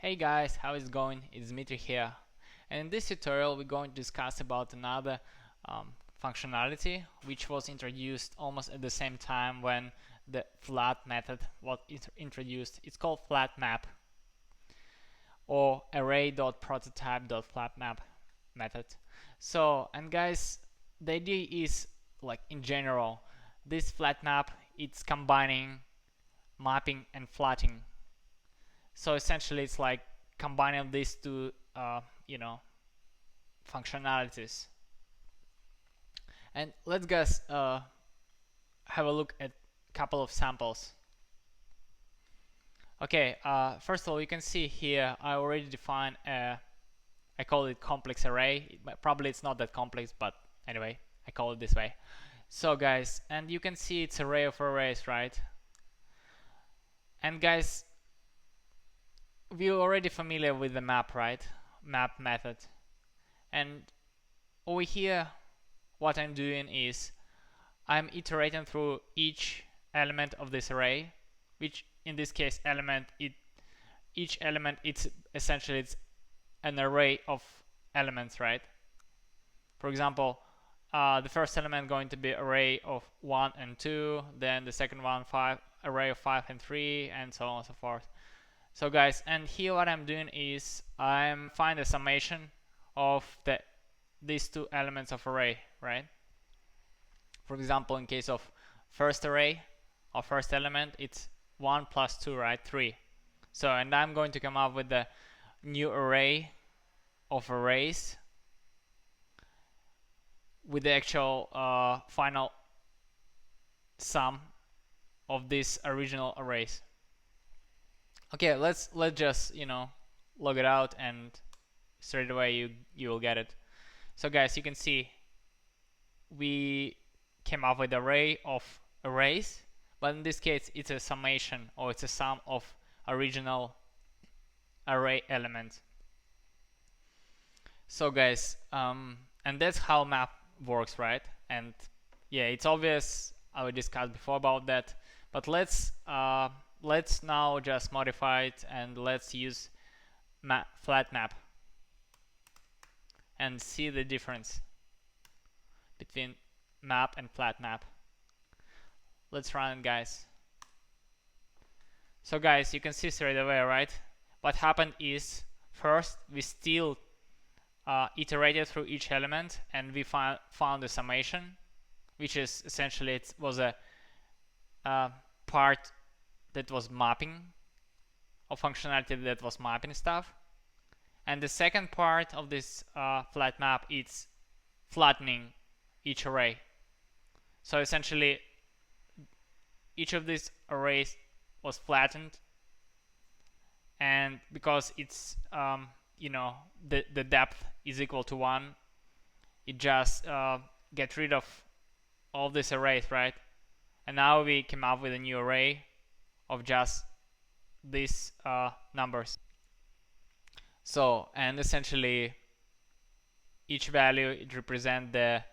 Hey guys, how is it going? It's Dmitry here. And in this tutorial we're going to discuss about another functionality which was introduced almost at the same time when the flat method was introduced. It's called flatMap or array.prototype.flatMap method. So, and guys, the idea is, like, in general, this flatMap, it's combining mapping and flatting. So essentially it's like combining these two functionalities. And let's guys have a look at a couple of samples. Okay, first of all, you can see here I already defined I call it complex array. Probably it's not that complex, but anyway, I call it this way. So guys, and you can see it's array of arrays, right? And guys, we're already familiar with the map, right? Map method. And over here, what I'm doing is I'm iterating through each element of this array, which in this case each element it's essentially it's an array of elements, right? For example, the first element going to be array of 1 and 2, then the second one array of 5 and 3, and so on and so forth. So guys, and here what I'm doing is I'm find a summation of these two elements of array, right? For example, in case of first array or first element, it's 1 plus 2, right? 3. So, and I'm going to come up with the new array of arrays with the actual final sum of these original arrays. Okay, let's just log it out, and straight away you will get it. So guys, you can see we came up with an array of arrays, but in this case it's a summation, or it's a sum of original array elements. So guys, and that's how map works, right? And yeah, it's obvious, I discussed before about that, but let's now just modify it and let's use flatMap and see the difference between map and flatMap. Let's run it, guys. So guys, you can see straight away, right? What happened is first we still iterated through each element, and we found the summation, which is essentially it was a part that was mapping, or functionality that was mapping stuff. And the second part of this flat map, it's flattening each array. So essentially each of these arrays was flattened, and because it's the depth is equal to 1, it just get rid of all these arrays, right? And now we came up with a new array of just these numbers. So, and essentially each value, it represents the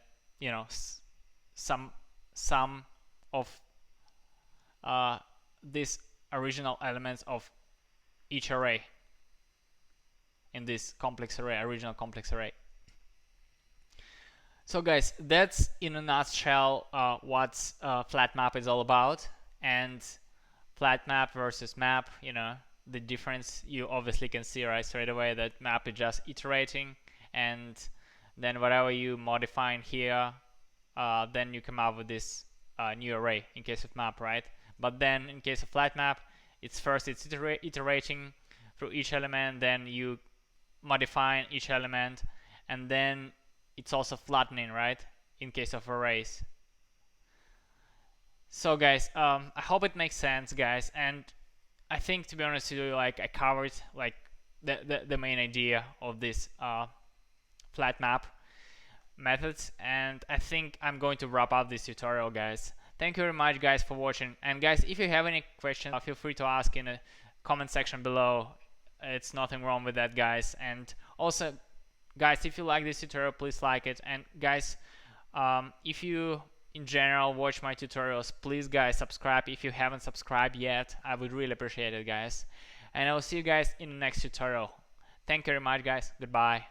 sum of these original elements of each array in this complex array, original complex array. So guys, that's in a nutshell what flatMap is all about. And flatMap versus map, the difference you obviously can see right straight away, that map is just iterating, and then whatever you modifying here, then you come up with this new array in case of map, right? But then in case of flatMap, it's iterating through each element, then you modifying each element, and then it's also flattening, right, in case of arrays. So guys, I hope it makes sense, guys, and I think, to be honest with you, like, I covered like the main idea of this flatMap methods, and I think I'm going to wrap up this tutorial, guys. Thank you very much, guys, for watching. And guys, if you have any questions, feel free to ask in the comment section below. It's nothing wrong with that, guys. And also, guys, if you like this tutorial, please like it. And guys, if you in general watch my tutorials, please guys subscribe if you haven't subscribed yet. I would really appreciate it, guys. and I will see you guys in the next tutorial. Thank you very much, guys. Goodbye.